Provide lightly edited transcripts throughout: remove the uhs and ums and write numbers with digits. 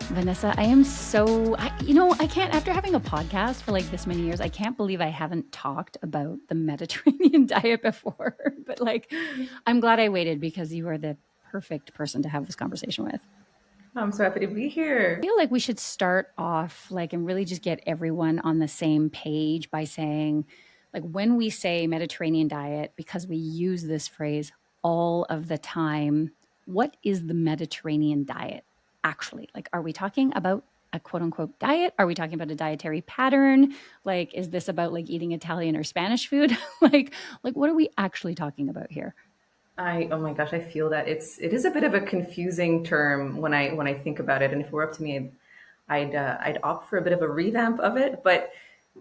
Vanessa, I can't, after having a podcast for like this many years, I can't believe I haven't talked about the Mediterranean diet before. But like, I'm glad I waited because you are the perfect person to have this conversation with. I'm so happy to be here. I feel like we should start off like and really just get everyone on the same page by saying, like, when we say Mediterranean diet, because we use this phrase all of the time, what is the Mediterranean diet actually? Like, are we talking about a quote unquote diet? Are we talking about a dietary pattern? Like, is this about like eating Italian or Spanish food? like what are we actually talking about here? Oh my gosh, I feel that it is a bit of a confusing term when I think about it. And if it were up to me, I'd opt for a bit of a revamp of it. But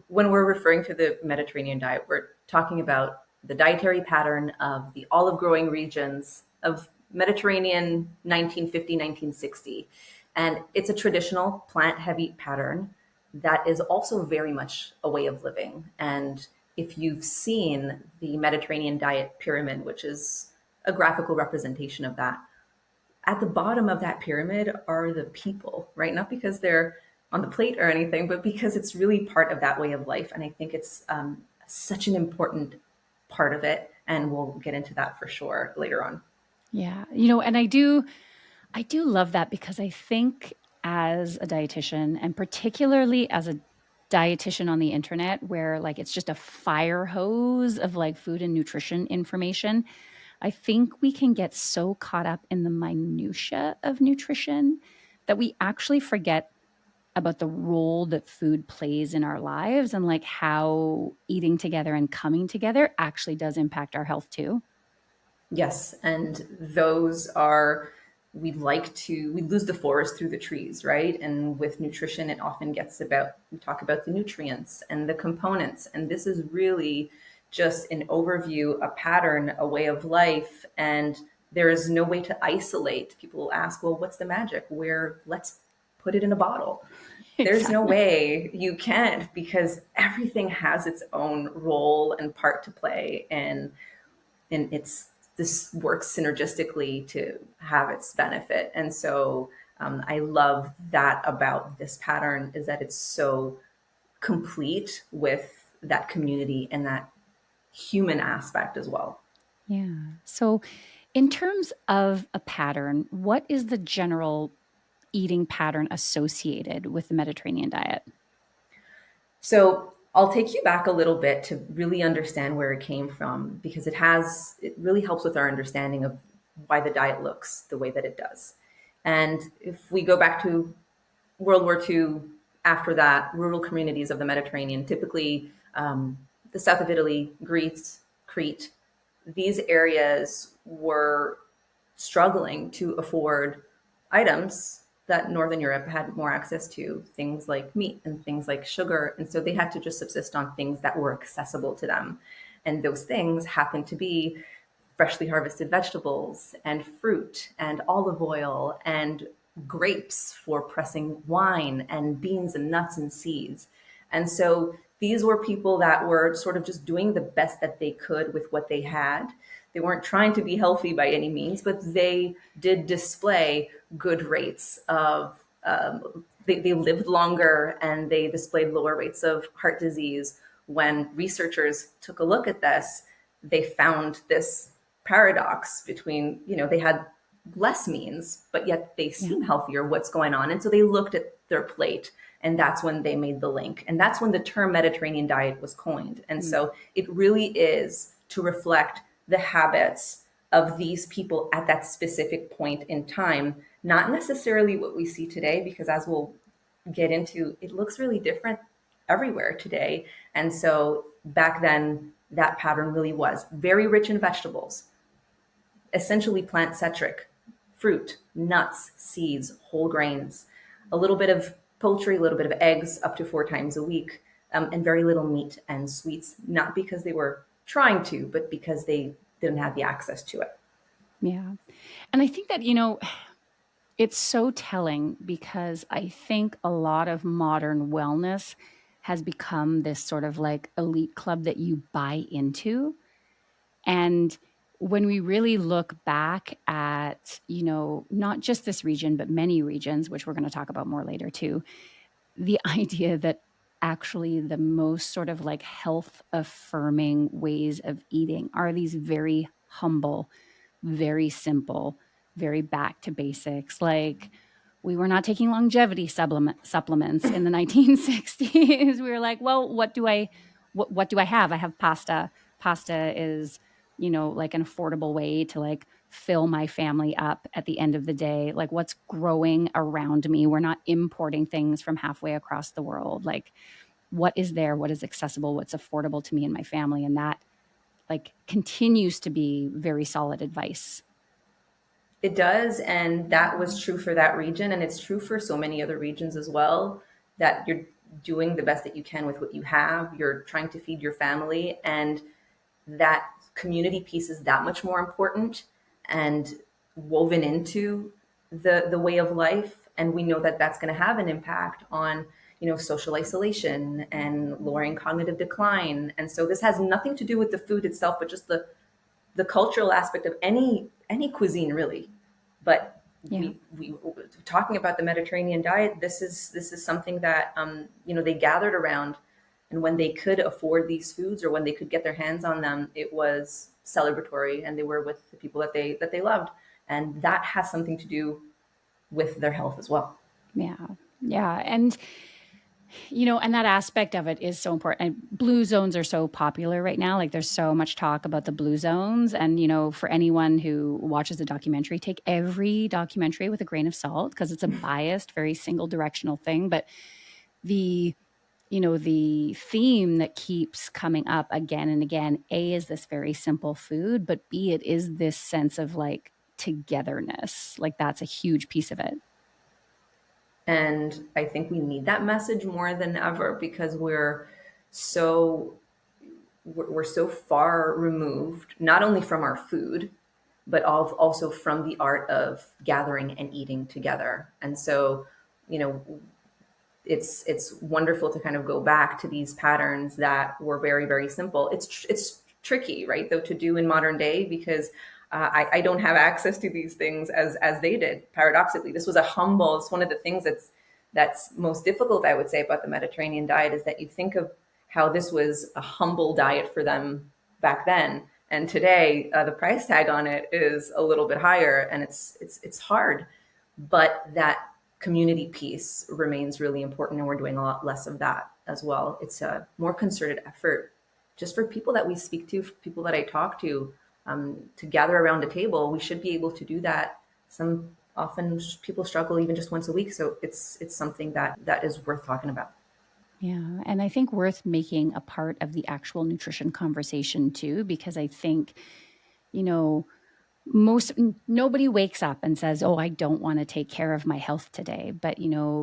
when we're referring to the Mediterranean diet, we're talking about the dietary pattern of the olive growing regions of Mediterranean 1950, 1960. And it's a traditional plant heavy pattern that is also very much a way of living. And if you've seen the Mediterranean diet pyramid, which is a graphical representation of that, at the bottom of that pyramid are the people, right? Not because they're on the plate or anything, but because it's really part of that way of life. And I think it's such an important part of it. And we'll get into that for sure later on. Yeah. And I do love that because I think as a dietitian, and particularly as a dietitian on the internet, where like it's just a fire hose of like food and nutrition information, I think we can get so caught up in the minutia of nutrition that we actually forget about the role that food plays in our lives and like how eating together and coming together actually does impact our health too. Yes, and those are we lose the forest through the trees, right? And with nutrition, it often gets about we talk about the nutrients and the components, and this is really just an overview, a pattern, a way of life, and there is no way to isolate. People will ask, well, what's the magic? Where let's put it in a bottle. There's no way you can't because everything has its own role and part to play, and this works synergistically to have its benefit. And so I love that about this pattern is that it's so complete with that community and that human aspect as well. Yeah. So, in terms of a pattern, what is the general eating pattern associated with the Mediterranean diet? So I'll take you back a little bit to really understand where it came from because it really helps with our understanding of why the diet looks the way that it does. And if we go back to World War II, after that, rural communities of the Mediterranean, typically the south of Italy, Greece, Crete, these areas were struggling to afford items that Northern Europe had more access to, things like meat and things like sugar. And so they had to just subsist on things that were accessible to them. And those things happened to be freshly harvested vegetables and fruit and olive oil and grapes for pressing wine and beans and nuts and seeds. And so these were people that were sort of just doing the best that they could with what they had. They weren't trying to be healthy by any means, but they did display good rates of, they lived longer and they displayed lower rates of heart disease. When researchers took a look at this, they found this paradox between, they had less means, but yet they seem healthier. What's going on? And so they looked at their plate, and that's when they made the link. And that's when the term Mediterranean diet was coined. And so it really is to reflect the habits of these people at that specific point in time, not necessarily what we see today, because as we'll get into, it looks really different everywhere today. And so back then, that pattern really was very rich in vegetables, essentially plant-centric, fruit, nuts, seeds, whole grains, a little bit of poultry, a little bit of eggs, up to 4 times a week, and very little meat and sweets, not because they were trying to, but because they didn't have the access to it. Yeah. And I think that, it's so telling because I think a lot of modern wellness has become this sort of like elite club that you buy into. And when we really look back at, not just this region, but many regions, which we're going to talk about more later too, the idea that actually the most sort of like health affirming ways of eating are these very humble, very simple, very back to basics. Like, we were not taking longevity supplements in the 1960s. We were like, well, what do I have? I have pasta. Pasta is, like an affordable way to like fill my family up at the end of the day. Like, what's growing around me? We're not importing things from halfway across the world. Like, what is there? What is accessible? What's affordable to me and my family? And that like continues to be very solid advice. It does, and that was true for that region, and it's true for so many other regions as well, that you're doing the best that you can with what you have. You're trying to feed your family, and that community piece is that much more important and woven into the way of life. And we know that that's going to have an impact on social isolation and lowering cognitive decline. And so this has nothing to do with the food itself, but just the cultural aspect of any cuisine, really. But Yeah. we talking about the Mediterranean diet. This is something that they gathered around, and when they could afford these foods or when they could get their hands on them, it was celebratory, and they were with the people that they loved, and that has something to do with their health as well. Yeah. Yeah. And that aspect of it is so important. And blue zones are so popular right now. Like, there's so much talk about the blue zones. And, for anyone who watches a documentary, take every documentary with a grain of salt, because it's a biased, very single directional thing. But the theme that keeps coming up again and again, A, is this very simple food, but B, it is this sense of like togetherness. Like, that's a huge piece of it. And I think we need that message more than ever, because so we're so far removed, not only from our food, but also from the art of gathering and eating together. And so, you know, it's wonderful to kind of go back to these patterns that were very, very simple. It's tricky, right, though, to do in modern day, because I don't have access to these things as they did. Paradoxically, this was a humble. It's one of the things that's most difficult, I would say, about the Mediterranean diet, is that you think of how this was a humble diet for them back then, and today the price tag on it is a little bit higher, and it's hard, but that community piece remains really important, and we're doing a lot less of that as well. It's a more concerted effort just for people that we speak to, for people that I talk to gather around a table. We should be able to do that. Often people struggle even just once a week, so it's something that is worth talking about. Yeah. And I think worth making a part of the actual nutrition conversation too, because I think, you know, nobody wakes up and says, oh, I don't want to take care of my health today. But,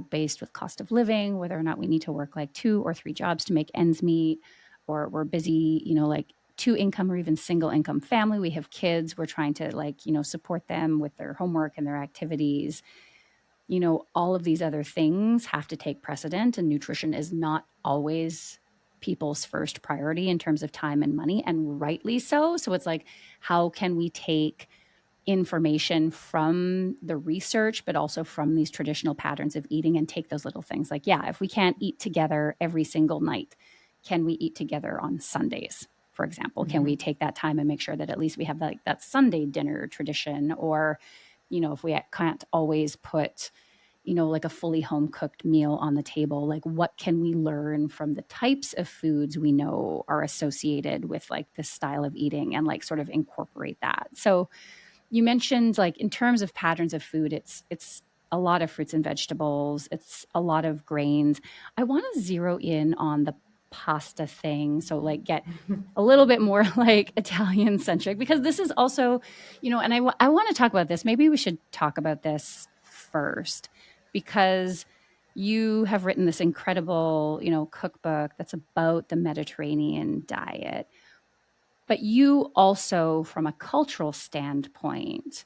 based with cost of living, whether or not we need to work like 2 or 3 jobs to make ends meet, or we're busy, like 2 income or even single income family, we have kids, we're trying to like, support them with their homework and their activities. All of these other things have to take precedent, and nutrition is not always people's first priority in terms of time and money, and rightly so. So it's like, how can we take information from the research, but also from these traditional patterns of eating, and take those little things like, yeah, if we can't eat together every single night, can we eat together on Sundays, for example? Can we take that time and make sure that at least we have that Sunday dinner tradition? Or, if we can't always put, like a fully home cooked meal on the table, like what can we learn from the types of foods we know are associated with like this style of eating, and like sort of incorporate that. So you mentioned, like, in terms of patterns of food, it's a lot of fruits and vegetables. It's a lot of grains. I want to zero in on the pasta thing. So like get a little bit more like Italian centric, because this is also, and I want to talk about this. Maybe we should talk about this first, because you have written this incredible, cookbook that's about the Mediterranean diet. But you also, from a cultural standpoint,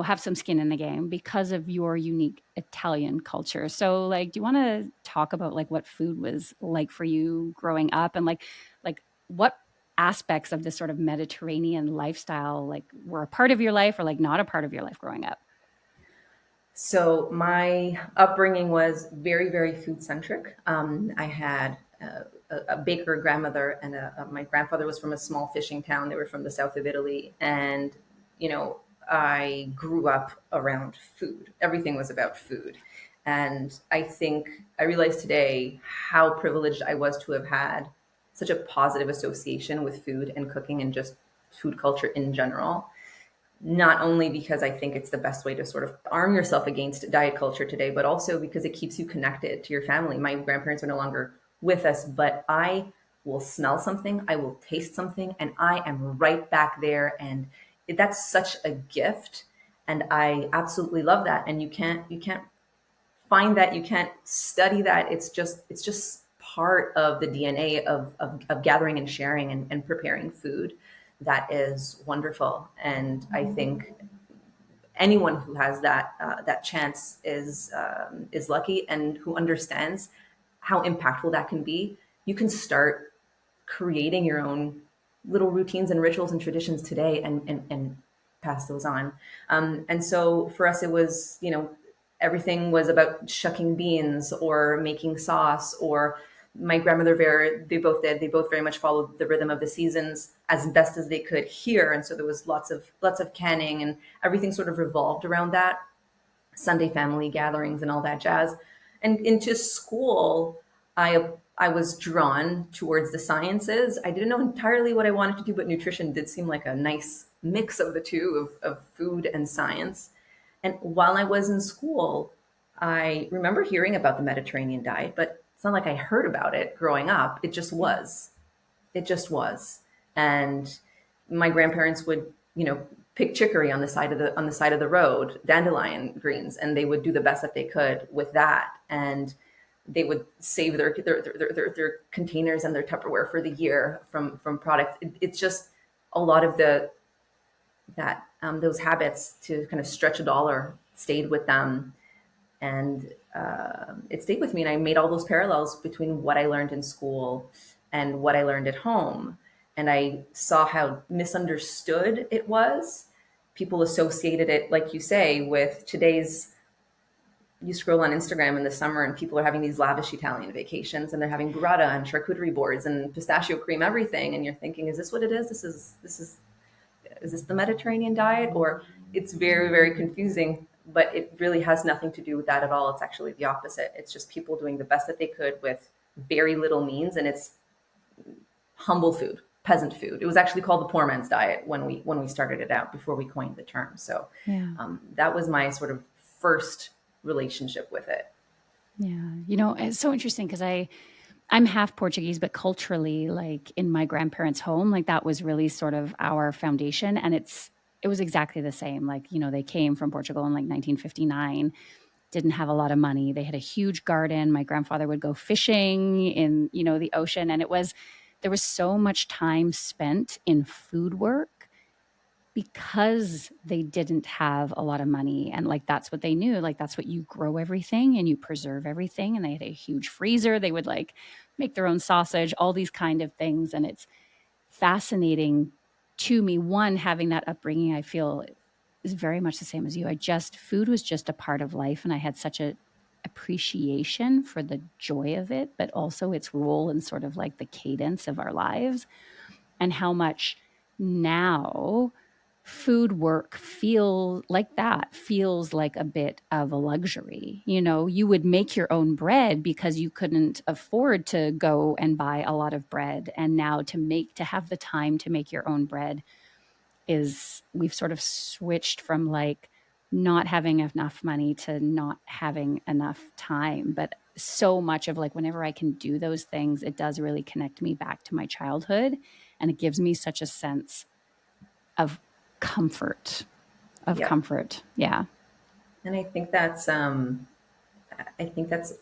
have some skin in the game because of your unique Italian culture. So like, do you want to talk about like what food was like for you growing up, and like what aspects of this sort of Mediterranean lifestyle like were a part of your life or like not a part of your life growing up? So my upbringing was very, very food centric. I had a baker grandmother, and my grandfather was from a small fishing town. They were from the south of Italy, and you know, I grew up around food. Everything was about food, and I think I realize today how privileged I was to have had such a positive association with food and cooking and just food culture in general, not only because I think it's the best way to sort of arm yourself against diet culture today, but also because it keeps you connected to your family. My grandparents are no longer with us, but I will smell something, I will taste something, and I am right back there. And that's such a gift. And I absolutely love that. And you can't find that, you can't study that. It's just part of the DNA of gathering and sharing and preparing food. That is wonderful. And I think anyone who has that chance is lucky, and who understands how impactful that can be. You can start creating your own little routines and rituals and traditions today, and pass those on. And so for us, it was, everything was about shucking beans or making sauce, or my grandmother, they both very much followed the rhythm of the seasons as best as they could here. And so there was lots of canning, and everything sort of revolved around that. Sunday family gatherings and all that jazz. And into school, I was drawn towards the sciences. I didn't know entirely what I wanted to do, but nutrition did seem like a nice mix of the two, of food and science. And while I was in school, I remember hearing about the Mediterranean diet, but it's not like I heard about it growing up. It just was. It just was. And my grandparents would, pick chicory on the side of the road, dandelion greens, and they would do the best that they could with that. And they would save their containers and their Tupperware for the year from products. It's just a lot of those habits to kind of stretch a dollar stayed with them, and it stayed with me. And I made all those parallels between what I learned in school and what I learned at home, and I saw how misunderstood it was. People associated it, like you say, with today's. You scroll on Instagram in the summer and people are having these lavish Italian vacations, and they're having burrata and charcuterie boards and pistachio cream, everything. And you're thinking, is this what it is? Is this the Mediterranean diet? Or it's very, very confusing, but it really has nothing to do with that at all. It's actually the opposite. It's just people doing the best that they could with very little means. And it's humble food, peasant food. It was actually called the poor man's diet when we started it out, before we coined the term. So Yeah. that was my sort of first relationship with it. Yeah. It's so interesting because I'm half Portuguese, but culturally, like in my grandparents' home, like that was really sort of our foundation. And it was exactly the same. Like, they came from Portugal in like 1959, didn't have a lot of money. They had a huge garden. My grandfather would go fishing in, the ocean. And there was so much time spent in food work because they didn't have a lot of money. And like, that's what they knew. Like, that's what you grow everything and you preserve everything. And they had a huge freezer. They would like make their own sausage, all these kind of things. And it's fascinating to me. One, having that upbringing, I feel is very much the same as you. Food was just a part of life. And I had such a appreciation for the joy of it, but also its role in sort of like the cadence of our lives, and how much now food work feels like a bit of a luxury. You would make your own bread because you couldn't afford to go and buy a lot of bread. And now to have the time to make your own bread we've sort of switched from like not having enough money to not having enough time. But so much of like, whenever I can do those things, it does really connect me back to my childhood. And it gives me such a sense of comfort. Yeah. Yeah. And I think that's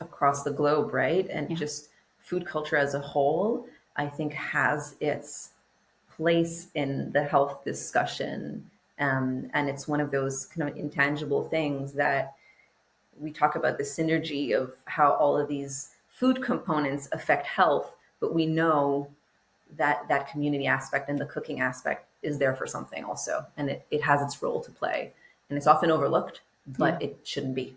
across the globe, right? And Yeah. just food culture as a whole, I think, has its place in the health discussion. And it's one of those kind of intangible things that we talk about, the synergy of how all of these food components affect health, but we know that community aspect and the cooking aspect is there for something also. And it has its role to play. And it's often overlooked, Yeah. but it shouldn't be.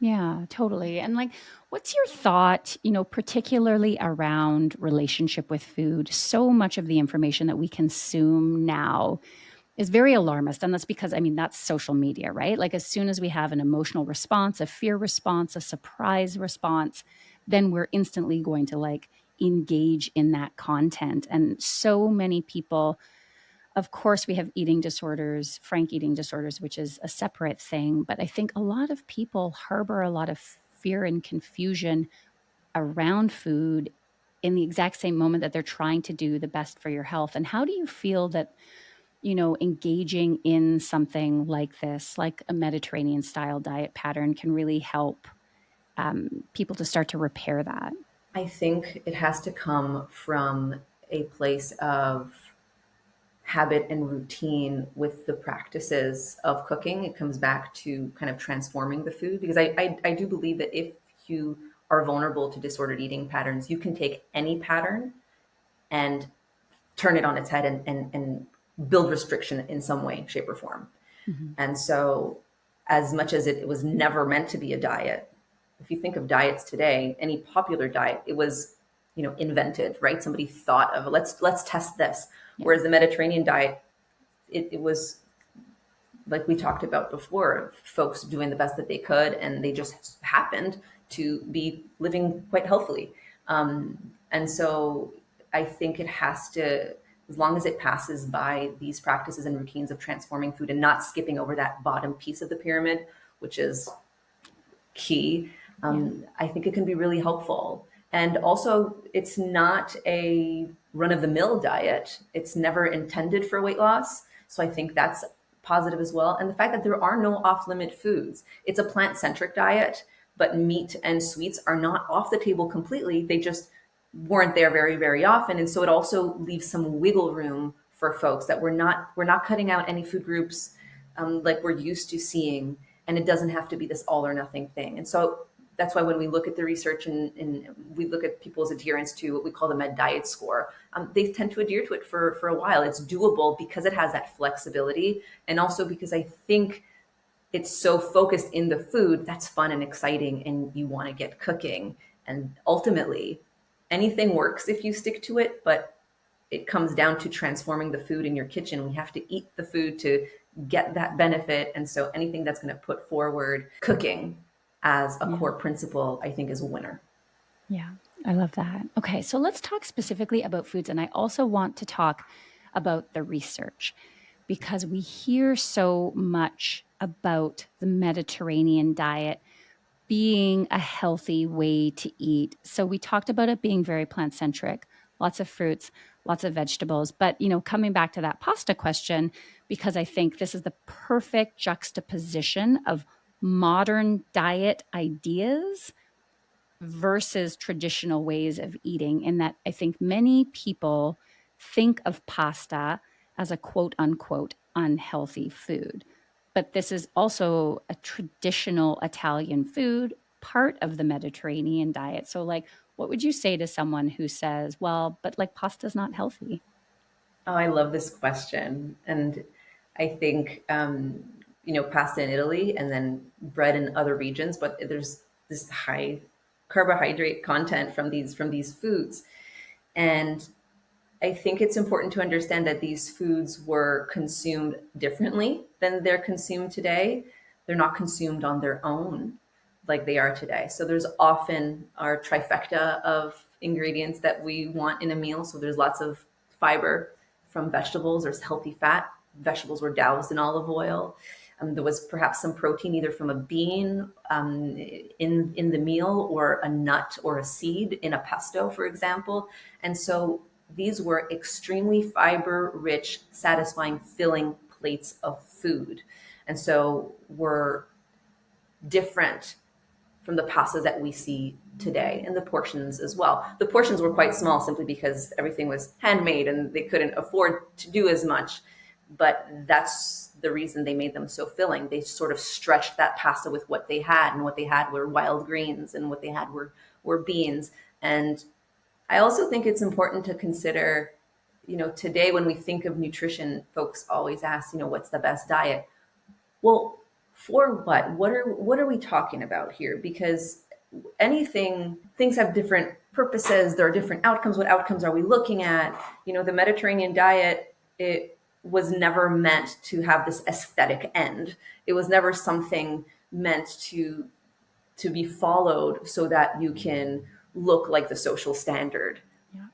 Yeah, totally. And like, what's your thought, particularly around relationship with food? So much of the information that we consume now is very alarmist. And that's because, that's social media, right? Like, as soon as we have an emotional response, a fear response, a surprise response, then we're instantly going to like engage in that content. And so many people, of course, we have eating disorders, frank eating disorders, which is a separate thing. But I think a lot of people harbor a lot of fear and confusion around food in the exact same moment that they're trying to do the best for your health. And how do you feel that, engaging in something like this, like a Mediterranean style diet pattern, can really help people to start to repair that? I think it has to come from a place of habit and routine with the practices of cooking. It comes back to kind of transforming the food, because I do believe that if you are vulnerable to disordered eating patterns, you can take any pattern and turn it on its head and build restriction in some way, shape, or form. Mm-hmm. And so, as much as it was never meant to be a diet, if you think of diets today, any popular diet, it was, invented, right? Somebody thought of let's test this. Yeah. Whereas the Mediterranean diet, it was like we talked about before, folks doing the best that they could, and they just happened to be living quite healthily. And so I think it has to, as long as it passes by these practices and routines of transforming food and not skipping over that bottom piece of the pyramid, which is key, I think it can be really helpful. And also, it's not a run of the mill diet. It's never intended for weight loss. So I think that's positive as well. And the fact that there are no off limit foods, it's a plant centric diet, but meat and sweets are not off the table completely. They just weren't there very, very often. And so it also leaves some wiggle room for folks that we're not cutting out any food groups like we're used to seeing. And it doesn't have to be this all or nothing thing. And so that's why when we look at the research and we look at people's adherence to what we call the Med Diet Score, they tend to adhere to it for a while. It's doable because it has that flexibility, and also because I think it's so focused in the food that's fun and exciting, and you want to get cooking. And ultimately, anything works if you stick to it, but it comes down to transforming the food in your kitchen. We have to eat the food to get that benefit. And so anything that's going to put forward cooking as a core principle, I think, is a winner. Yeah, I love that. Okay, so let's talk specifically about foods. And I also want to talk about the research, because we hear so much about the Mediterranean diet being a healthy way to eat. So we talked about it being very plant centric, lots of fruits, lots of vegetables. But, coming back to that pasta question, because I think this is the perfect juxtaposition of modern diet ideas versus traditional ways of eating, in that I think many people think of pasta as a quote unquote unhealthy food. But this is also a traditional Italian food, part of the Mediterranean diet. So, like, what would you say to someone who says, well, but like pasta's not healthy? Oh, I love this question. And I think, pasta in Italy and then bread in other regions, but there's this high carbohydrate content from these foods. And I think it's important to understand that these foods were consumed differently than they're consumed today. They're not consumed on their own like they are today. So there's often our trifecta of ingredients that we want in a meal. So there's lots of fiber from vegetables, there's healthy fat. Vegetables were doused in olive oil. There was perhaps some protein either from a bean in the meal, or a nut or a seed in a pesto, for example. And so these were extremely fiber rich, satisfying, filling plates of food. And so were different from the pastas that we see today, and the portions as well. The portions were quite small simply because everything was handmade and they couldn't afford to do as much. But that's the reason they made them so filling. They sort of stretched that pasta with what they had, and what they had were wild greens, and what they had were beans. And I also think it's important to consider, today when we think of nutrition, folks always ask, what's the best diet? Well, for what? What are we talking about here? Because things have different purposes. There are different outcomes. What outcomes are we looking at? The Mediterranean diet, it was never meant to have this aesthetic end. It was never something meant to be followed so that you can look like the social standard. Yeah.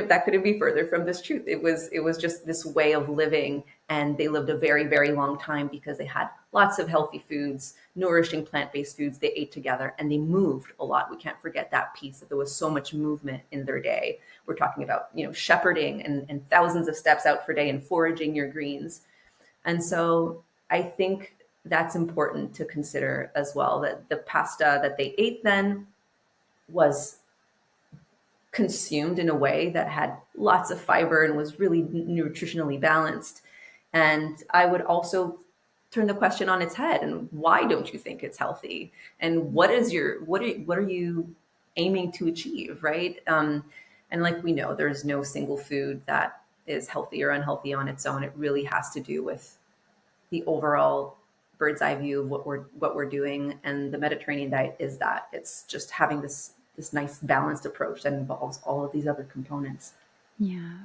That couldn't be further from this truth. It was just this way of living, and they lived a very, very long time because they had lots of healthy foods, nourishing plant-based foods. They ate together and they moved a lot. We can't forget that piece, that there was so much movement in their day. We're talking about, shepherding and thousands of steps out per day and foraging your greens. And so I think that's important to consider as well, that the pasta that they ate then was consumed in a way that had lots of fiber and was really nutritionally balanced. And I would also turn the question on its head, and why don't you think it's healthy? And what are you aiming to achieve, right? And like we know, there's no single food that is healthy or unhealthy on its own. It really has to do with the overall bird's eye view of what we're doing. And the Mediterranean diet is that. It's just having this nice balanced approach that involves all of these other components. Yeah.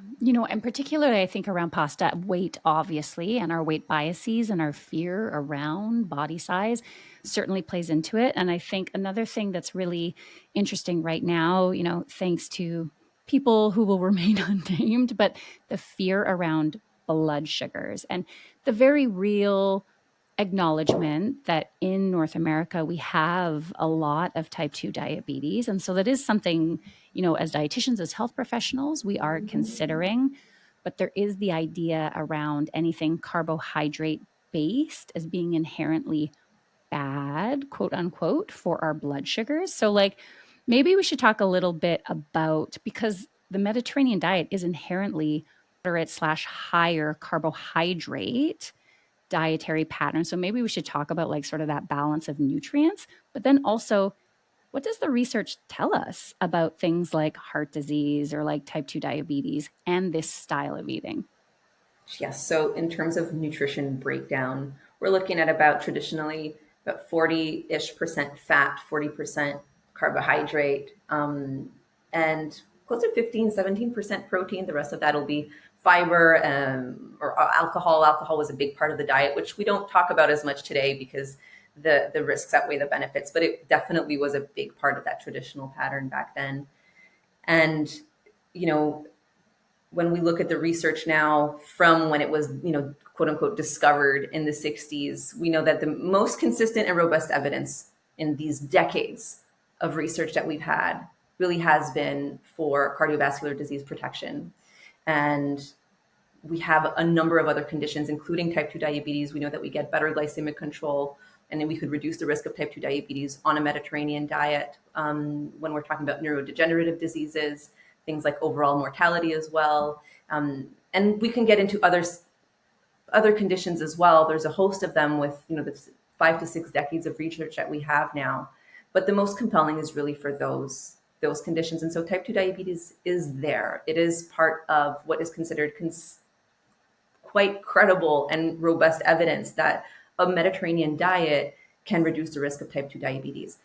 And particularly, I think around pasta, weight, obviously, and our weight biases and our fear around body size certainly plays into it. And I think another thing that's really interesting right now, thanks to people who will remain unnamed, but the fear around blood sugars and the very real acknowledgement that in North America, we have a lot of type 2 diabetes. And so that is something, as dietitians, as health professionals, we are considering. But there is the idea around anything carbohydrate based as being inherently bad, quote unquote, for our blood sugars. So, maybe we should talk a little bit about, because the Mediterranean diet is inherently moderate/higher carbohydrate dietary pattern. So maybe we should talk about sort of that balance of nutrients, but then also, what does the research tell us about things like heart disease or type 2 diabetes and this style of eating? Yes. So in terms of nutrition breakdown, we're looking at traditionally about 40-ish% fat, 40% carbohydrate, and close to 15-17% protein. The rest of that will be fiber, or alcohol. Alcohol was a big part of the diet, which we don't talk about as much today because the risks outweigh the benefits, but it definitely was a big part of that traditional pattern back then. And, when we look at the research now from when it was, quote unquote, discovered in the 60s, we know that the most consistent and robust evidence in these decades of research that we've had really has been for cardiovascular disease protection. And we have a number of other conditions, including type 2 diabetes. We know that we get better glycemic control, and then we could reduce the risk of type 2 diabetes on a Mediterranean diet. When we're talking about neurodegenerative diseases, things like overall mortality as well. And we can get into other conditions as well. There's a host of them with, the 5 to 6 decades of research that we have now. But the most compelling is really for those conditions. And so type 2 diabetes is there. It is part of what is considered quite credible and robust evidence that a Mediterranean diet can reduce the risk of type 2 diabetes.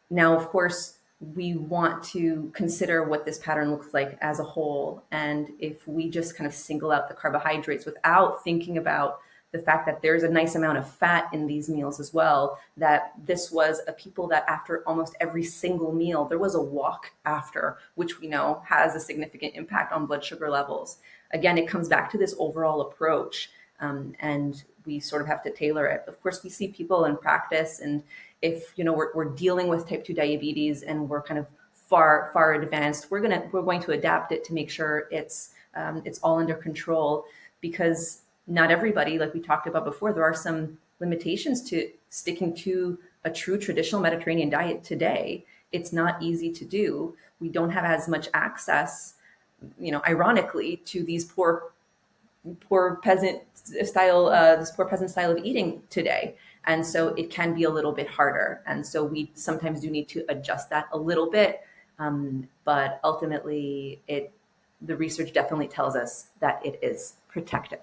Now, of course, we want to consider what this pattern looks like as a whole. And if we just kind of single out the carbohydrates without thinking about the fact that there's a nice amount of fat in these meals as well, that this was a people that after almost every single meal, there was a walk after, which we know has a significant impact on blood sugar levels. Again, it comes back to this overall approach, and we sort of have to tailor it. Of course, we see people in practice, and if we're dealing with type 2 diabetes and we're kind of far advanced, we're going to adapt it to make sure it's all under control, because not everybody, like we talked about before, there are some limitations to sticking to a true traditional Mediterranean diet today. It's not easy to do. We don't have as much access, ironically, to these poor peasant style, this poor peasant style of eating today. And so it can be a little bit harder. And so we sometimes do need to adjust that a little bit. But ultimately, the research definitely tells us that it is protective.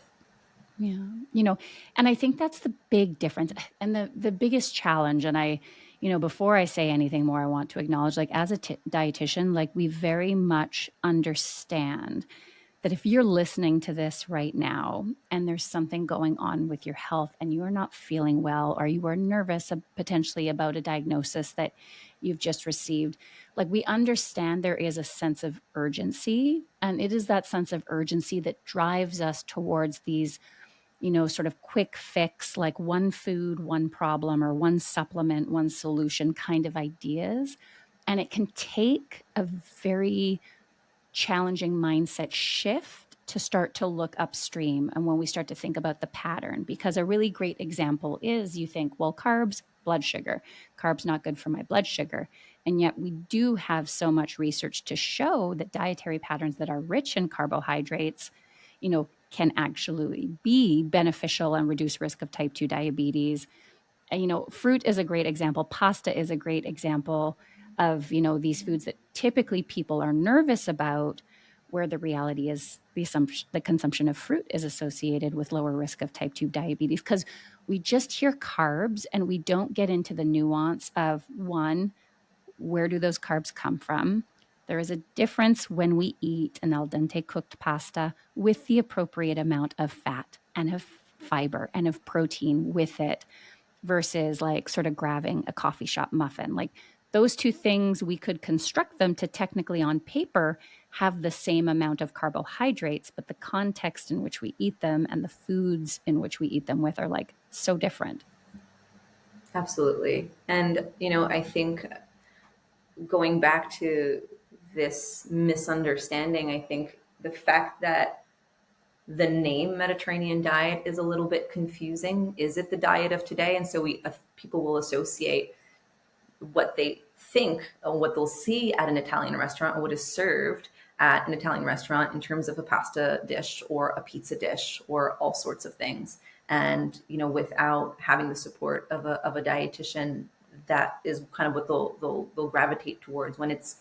Yeah. And I think that's the big difference and the biggest challenge. And before I say anything more, I want to acknowledge, like, as a dietitian, like, we very much understand that if you're listening to this right now and there's something going on with your health and you are not feeling well, or you are nervous potentially about a diagnosis that you've just received, like, we understand there is a sense of urgency. And it is that sense of urgency that drives us towards these sort of quick fix, like one food, one problem, or one supplement, one solution kind of ideas. And it can take a very challenging mindset shift to start to look upstream. And when we start to think about the pattern, because a really great example is, you think, well, carbs, blood sugar, carbs not good for my blood sugar. And yet we do have so much research to show that dietary patterns that are rich in carbohydrates, can actually be beneficial and reduce risk of type 2 diabetes. Fruit is a great example. Pasta is a great example of, these foods that typically people are nervous about, where the reality is the consumption of fruit is associated with lower risk of type 2 diabetes, because we just hear carbs and we don't get into the nuance of, one, where do those carbs come from? There is a difference when we eat an al dente cooked pasta with the appropriate amount of fat and of fiber and of protein with it, versus like sort of grabbing a coffee shop muffin. Like, those two things, we could construct them to technically on paper have the same amount of carbohydrates, but the context in which we eat them and the foods in which we eat them with are like so different. Absolutely. And, I think going back to this misunderstanding, I think the fact that the name Mediterranean diet is a little bit confusing. Is it the diet of today? And so people will associate what they think or what they'll see at an Italian restaurant or what is served at an Italian restaurant in terms of a pasta dish or a pizza dish or all sorts of things. And, without having the support of a dietitian, that is kind of what they'll gravitate towards, when it's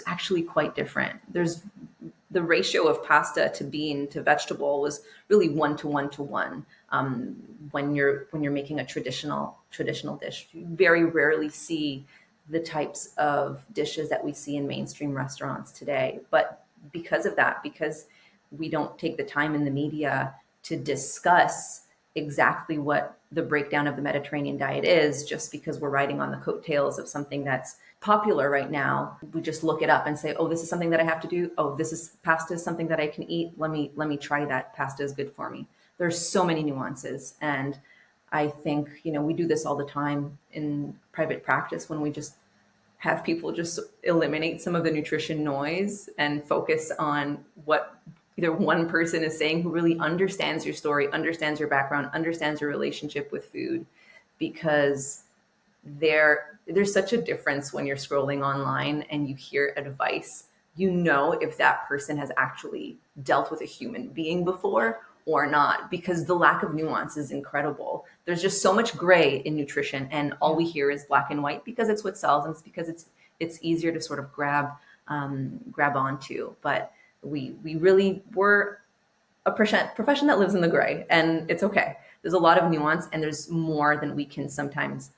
actually quite different. There's the ratio of pasta to bean to vegetable was really 1 to 1 to 1. When you're making a traditional dish, you very rarely see the types of dishes that we see in mainstream restaurants today. But because of that, because we don't take the time in the media to discuss exactly what the breakdown of the Mediterranean diet is, just because we're riding on the coattails of something that's popular right now, we just look it up and say, oh, this is something that I have to do. Oh, pasta is something that I can eat. Let me try that. Pasta is good for me. There's so many nuances. And I think, we do this all the time in private practice, when we just have people just eliminate some of the nutrition noise and focus on what either one person is saying, who really understands your story, understands your background, understands your relationship with food. Because there's such a difference when you're scrolling online and you hear advice. If that person has actually dealt with a human being before or not, because the lack of nuance is incredible. There's just so much gray in nutrition, and all we hear is black and white, because it's what sells, and it's because it's easier to sort of grab onto. But we're a profession that lives in the gray, and it's okay. There's a lot of nuance, and there's more than we can sometimes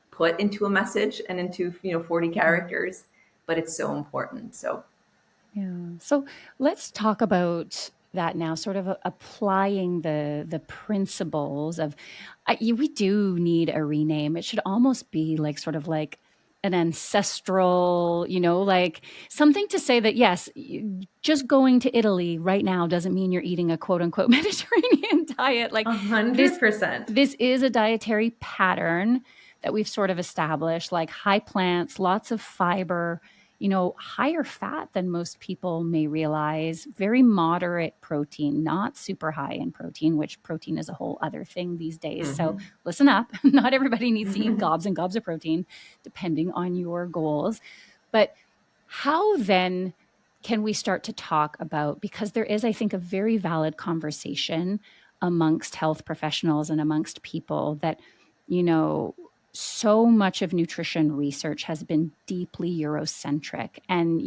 put into a message and into 40 characters, but it's so important. So Yeah. So let's talk about that now, sort of applying the principles of, we do need a rename. It should almost be like sort of like an ancestral, like something to say that, yes, just going to Italy right now doesn't mean you're eating a quote unquote Mediterranean diet. Like, 100%. this is a dietary pattern that we've sort of established, like high plants, lots of fiber, higher fat than most people may realize, very moderate protein, not super high in protein, which protein is a whole other thing these days. So listen up. Not everybody needs to eat gobs and gobs of protein, depending on your goals. But how then can we start to talk about, because there is, I think, a very valid conversation amongst health professionals and amongst people that, so much of nutrition research has been deeply Eurocentric. And,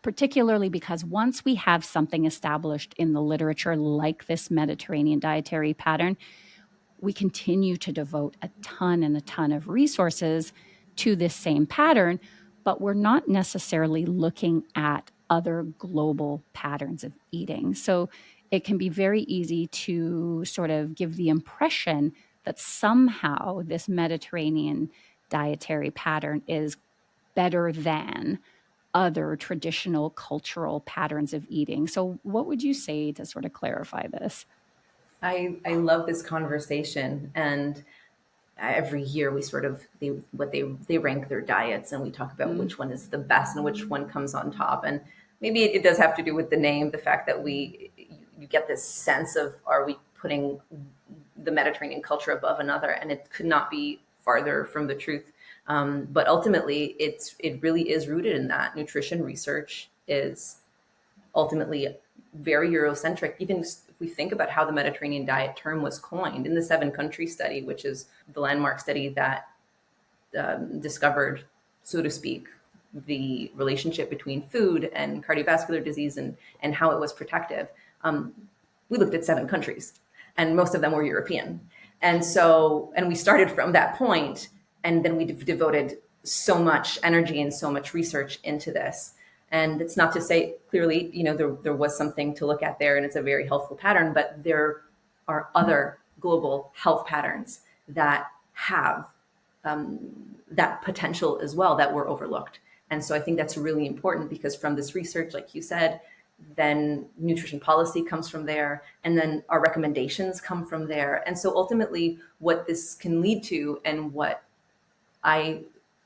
particularly because once we have something established in the literature like this Mediterranean dietary pattern, we continue to devote a ton and a ton of resources to this same pattern, but we're not necessarily looking at other global patterns of eating. So it can be very easy to sort of give the impression that somehow this Mediterranean dietary pattern is better than other traditional cultural patterns of eating. So, what would you say to sort of clarify this? I love this conversation, and every year we sort of they rank their diets, and we talk about Mm, which one is the best and which one comes on top. And maybe it does have to do with the name, the fact that you get this sense of, are we putting the Mediterranean culture above another? And it could not be farther from the truth. But ultimately, it really is rooted in that. Nutrition research is ultimately very Eurocentric. Even if we think about how the Mediterranean diet term was coined in the 7 country study, which is the landmark study that discovered, so to speak, the relationship between food and cardiovascular disease, and how it was protective. We looked at 7 countries, and most of them were European. And we started from that point, and then we devoted so much energy and so much research into this. And it's not to say, clearly, there was something to look at there, and it's a very healthful pattern, but there are other global health patterns that have that potential as well that were overlooked. And so I think that's really important, because from this research, like you said, then nutrition policy comes from there, and then our recommendations come from there. And so ultimately, what this can lead to, and what I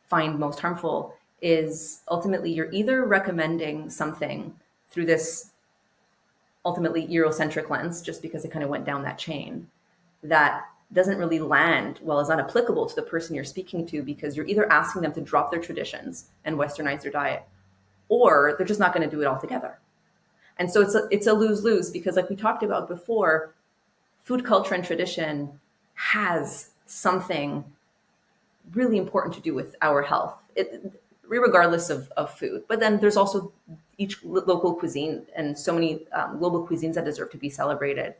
find most harmful, is ultimately you're either recommending something through this ultimately Eurocentric lens, just because it kind of went down that chain, that doesn't really land well, is not applicable to the person you're speaking to, because you're either asking them to drop their traditions and westernize their diet, or they're just not going to do it altogether. And so it's a lose-lose, because, like we talked about before, food culture and tradition has something really important to do with our health, regardless of food. But then there's also each local cuisine, and so many global cuisines that deserve to be celebrated.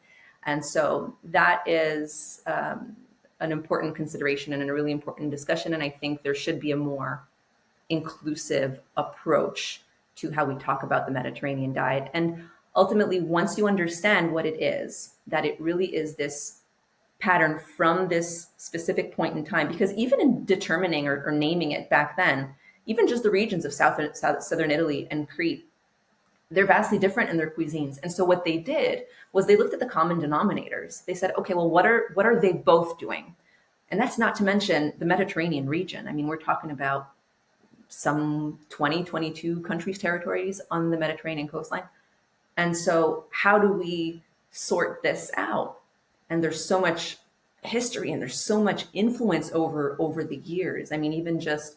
And so that is an important consideration and a really important discussion. And I think there should be a more inclusive approach to how we talk about the Mediterranean diet. And ultimately, once you understand what it is, that it really is this pattern from this specific point in time, because even in determining or naming it back then, even just the regions of southern Italy and Crete, they're vastly different in their cuisines. And so what they did was they looked at the common denominators. They said, okay, well, what are they both doing? And that's not to mention the Mediterranean region. I mean, we're talking about some 20, 22 countries, territories on the Mediterranean coastline. And so how do we sort this out? And there's so much history, and there's so much influence over the years. I mean, even just,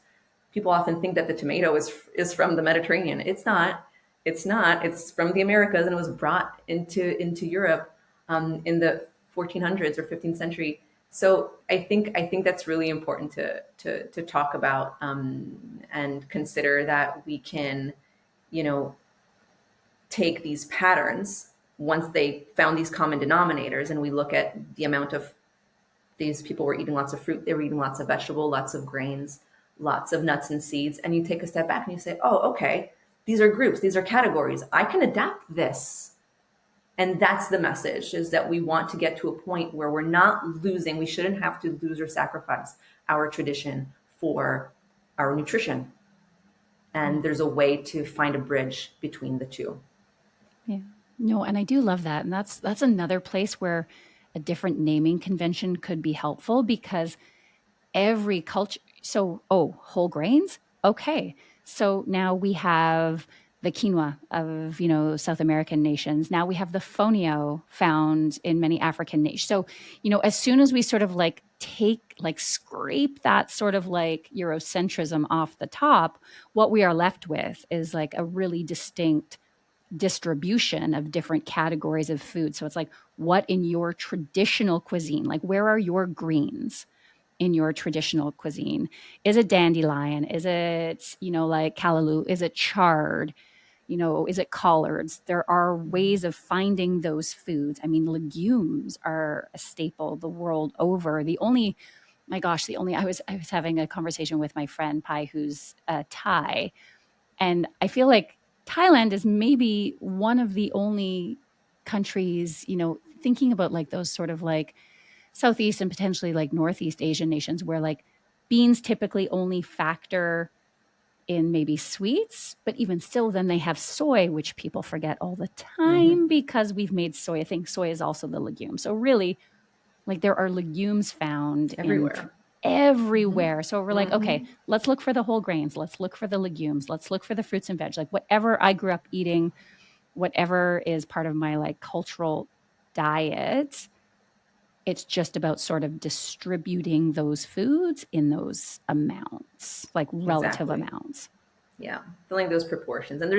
people often think that the tomato is from the Mediterranean. It's not. It's not. It's from the Americas, and it was brought into Europe in the 1400s or 15th century. So I think that's really important to talk about, and consider that we can, take these patterns, once they found these common denominators, and we look at the amount of, these people were eating lots of fruit, they were eating lots of vegetable, lots of grains, lots of nuts and seeds, and you take a step back and you say, oh, okay, these are groups, these are categories, I can adapt this. And that's the message, is that we want to get to a point where we're not losing, we shouldn't have to lose or sacrifice our tradition for our nutrition. And there's a way to find a bridge between the two. Yeah. No, and I do love that. And that's another place where a different naming convention could be helpful, because every culture, so, whole grains? Okay. So now we have the quinoa of, South American nations. Now we have the fonio found in many African nations. So, as soon as we sort of scrape that sort of like Eurocentrism off the top, what we are left with is like a really distinct distribution of different categories of food. So it's like, what in your traditional cuisine, like where are your greens? in your traditional cuisine? Is it dandelion? Is it, like callaloo? Is it chard? Is it collards? There are ways of finding those foods. I mean, legumes are a staple the world over. I was having a conversation with my friend Pai, who's Thai, and I feel like Thailand is maybe one of the only countries, thinking about like those sort of like Southeast and potentially like Northeast Asian nations where like beans typically only factor in maybe sweets, but even still, then they have soy, which people forget all the Mm-hmm. time because we've made soy. I think soy is also the legume. So really, like there are legumes found in Everywhere. Mm-hmm. everywhere. So we're like, Mm-hmm. okay, let's look for the whole grains. Let's look for the legumes. Let's look for the fruits and veg. Like whatever I grew up eating, whatever is part of my like cultural diet, it's just about sort of distributing those foods in those amounts, like relative Exactly. amounts. Yeah, filling those proportions. And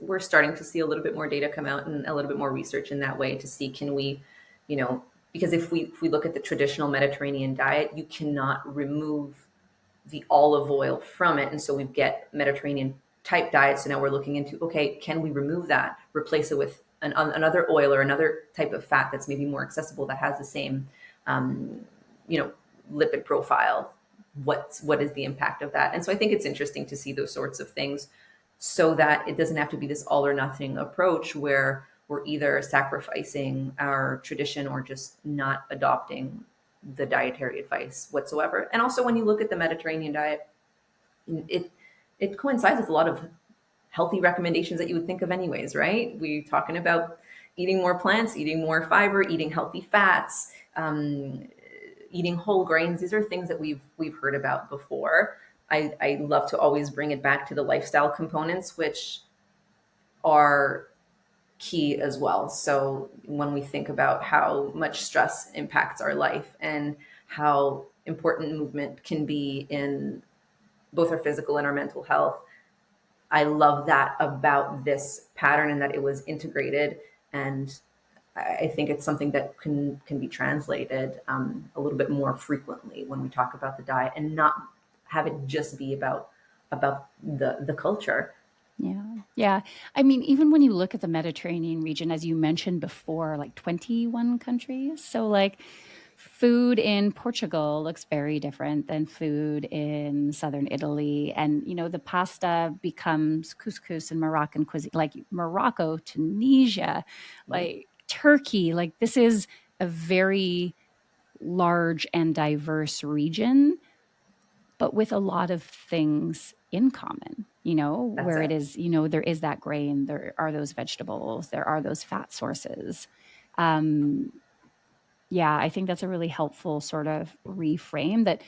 we're starting to see a little bit more data come out and a little bit more research in that way to see, can we, you know, because if we look at the traditional Mediterranean diet, you cannot remove the olive oil from it. And so we get Mediterranean type diets. So now we're looking into, okay, can we remove that, replace it with another oil or another type of fat that's maybe more accessible, that has the same, um, you know, lipid profile? What is the impact of that? And so I think it's interesting to see those sorts of things, so that it doesn't have to be this all or nothing approach where we're either sacrificing our tradition or just not adopting the dietary advice whatsoever. And also, when you look at the Mediterranean diet, it it coincides with a lot of healthy recommendations that you would think of anyways, right? We're talking about eating more plants, eating more fiber, eating healthy fats, eating whole grains. These are things that we've heard about before. I love to always bring it back to the lifestyle components, which are key as well. So when we think about how much stress impacts our life and how important movement can be in both our physical and our mental health, I love that about this pattern, and that it was integrated. And I think it's something that can be translated a little bit more frequently when we talk about the diet, and not have it just be about the culture. Yeah. Yeah. I mean, even when you look at the Mediterranean region, as you mentioned before, like 21 countries. So, like, food in Portugal looks very different than food in southern Italy. And, the pasta becomes couscous in Moroccan cuisine, like Morocco, Tunisia, Yep, like Turkey. Like, this is a very large and diverse region, but with a lot of things in common, that's where it it. is, there is that grain, there are those vegetables, there are those fat sources. Um, yeah, I think that's a really helpful sort of reframe, that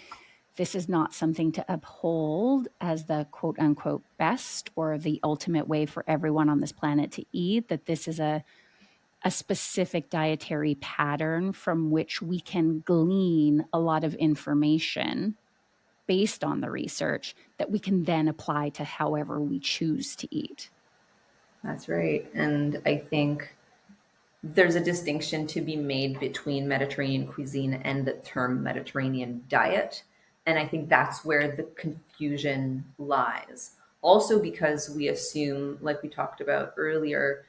this is not something to uphold as the quote unquote best or the ultimate way for everyone on this planet to eat, that this is a specific dietary pattern from which we can glean a lot of information based on the research that we can then apply to however we choose to eat. That's right. And I think there's a distinction to be made between Mediterranean cuisine and the term Mediterranean diet. And I think that's where the confusion lies. Also, because we assume, like we talked about earlier,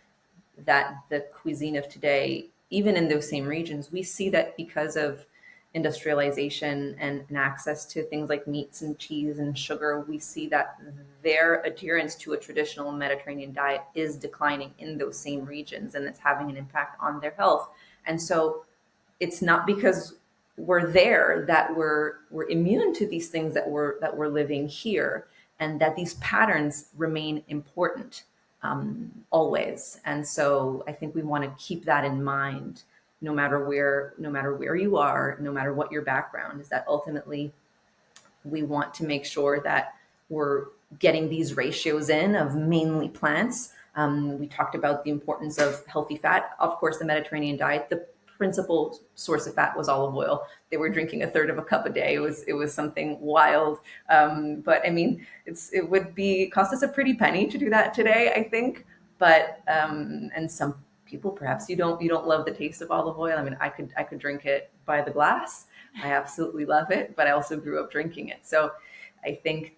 that the cuisine of today, even in those same regions, we see that because of industrialization and access to things like meats and cheese and sugar, we see that their adherence to a traditional Mediterranean diet is declining in those same regions, and it's having an impact on their health. And so it's not because we're there that we're immune to these things that we're living here, and that these patterns remain important always. And so I think we want to keep that in mind, no matter where you are, no matter what your background is, that ultimately we want to make sure that we're getting these ratios in of mainly plants. We talked about the importance of healthy fat. Of course, the Mediterranean diet, the principal source of fat was olive oil. They were drinking a third of a cup a day. It was something wild. But I mean, it would be cost us a pretty penny to do that today, I think. But and some people, perhaps you don't love the taste of olive oil. I mean, I could drink it by the glass. I absolutely love it, but I also grew up drinking it. So I think